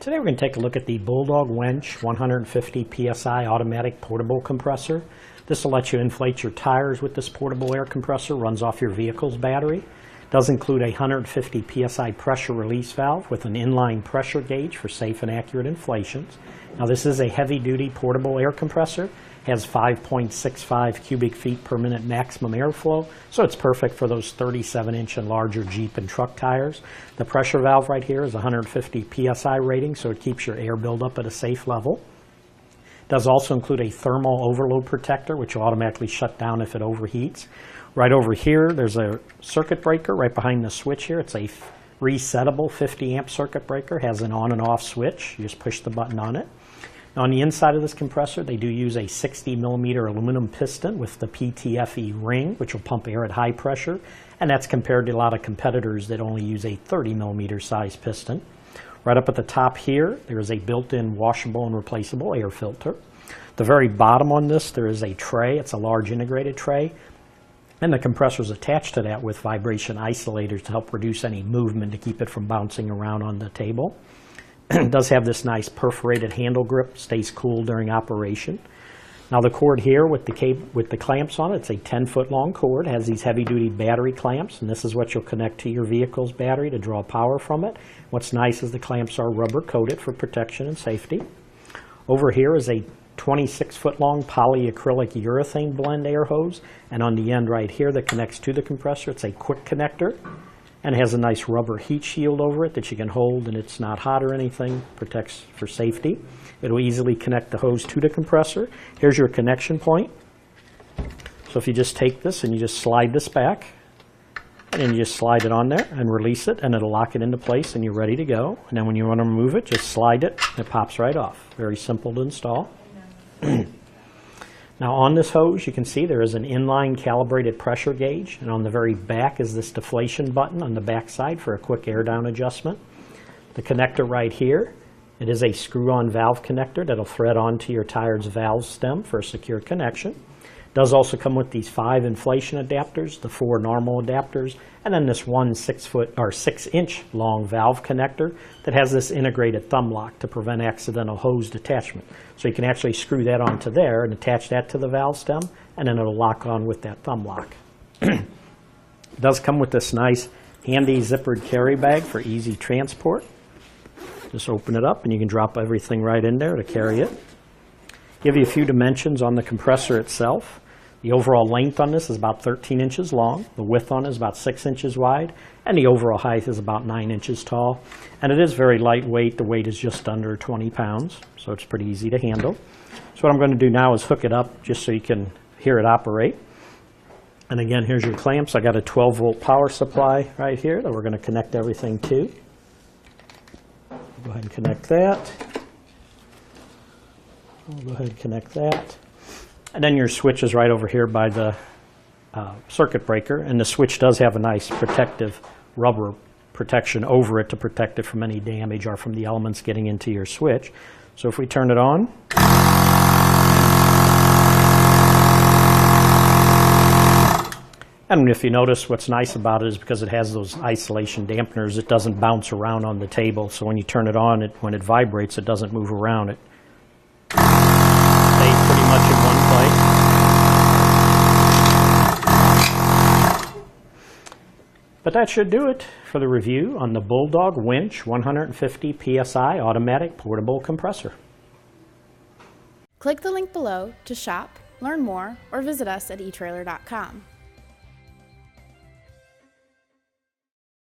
Today we're going to take a look at the Bulldog Winch 150 PSI automatic portable compressor. This will let you inflate your tires with this portable air compressor, runs off your vehicle's battery. It does include a 150 PSI pressure release valve with an inline pressure gauge for safe and accurate inflations. Now this is a heavy-duty portable air compressor. It has 5.65 cubic feet per minute maximum airflow, so it's perfect for those 37-inch and larger Jeep and truck tires. The pressure valve right here is 150 PSI rating, so it keeps your air buildup at a safe level. It does also include a thermal overload protector, which will automatically shut down if it overheats. Right over here, there's a circuit breaker right behind the switch here. It's a re-settable 50 amp circuit breaker. It has an on and off switch. You just push the button on it. Now on the inside of this compressor, they do use a 60 millimeter aluminum piston with the PTFE ring, which will pump air at high pressure, and that's compared to a lot of competitors that only use a 30 millimeter size piston. Right up at the top here, there is a built-in washable and replaceable air filter. The very bottom on this, there is a tray. It's a large integrated tray, and the compressor is attached to that with vibration isolators to help reduce any movement to keep it from bouncing around on the table. It does have this nice perforated handle grip, stays cool during operation. Now the cord here with the clamps on it, it's a 10-foot long cord, has these heavy-duty battery clamps, and this is what you'll connect to your vehicle's battery to draw power from it. What's nice is the clamps are rubber coated for protection and safety. Over here is a 26-foot long polyacrylic urethane blend air hose, and on the end right here that connects to the compressor, it's a quick connector. And it has a nice rubber heat shield over it that you can hold, and it's not hot or anything, protects for safety. It will easily connect the hose to the compressor. Here's your connection point. So if you just take this and you just slide this back, and then you just slide it on there and release it, and it'll lock it into place and you're ready to go. And then when you want to remove it, just slide it and it pops right off. Very simple to install. Now on this hose, you can see there is an inline calibrated pressure gauge, and on the very back is this deflation button on the back side for a quick air down adjustment. The connector right here, it is a screw-on valve connector that'll thread onto your tire's valve stem for a secure connection. It does also come with these 5 inflation adapters, the 4 normal adapters, and then this one 6-inch long valve connector that has this integrated thumb lock to prevent accidental hose detachment. So you can actually screw that onto there and attach that to the valve stem, and then it'll lock on with that thumb lock. It does come with this nice handy zippered carry bag for easy transport. Just open it up and you can drop everything right in there to carry it. Give you a few dimensions on the compressor itself. The overall length on this is about 13 inches long. The width on it is about 6 inches wide. And the overall height is about 9 inches tall. And it is very lightweight. The weight is just under 20 pounds. So it's pretty easy to handle. So what I'm going to do now is hook it up just so you can hear it operate. And again, here's your clamps. I got a 12-volt power supply right here that we're going to connect everything to. Go ahead and connect that. I'll go ahead and connect that. And then your switch is right over here by the circuit breaker. And the switch does have a nice protective rubber protection over it to protect it from any damage or from the elements getting into your switch. So if we turn it on, and if you notice, what's nice about it is because it has those isolation dampeners, it doesn't bounce around on the table. So when you turn it on, when it vibrates, it doesn't move around. It stays pretty much in one place. But that should do it for the review on the Bulldog Winch 150 PSI automatic portable compressor. Click the link below to shop, learn more, or visit us at etrailer.com.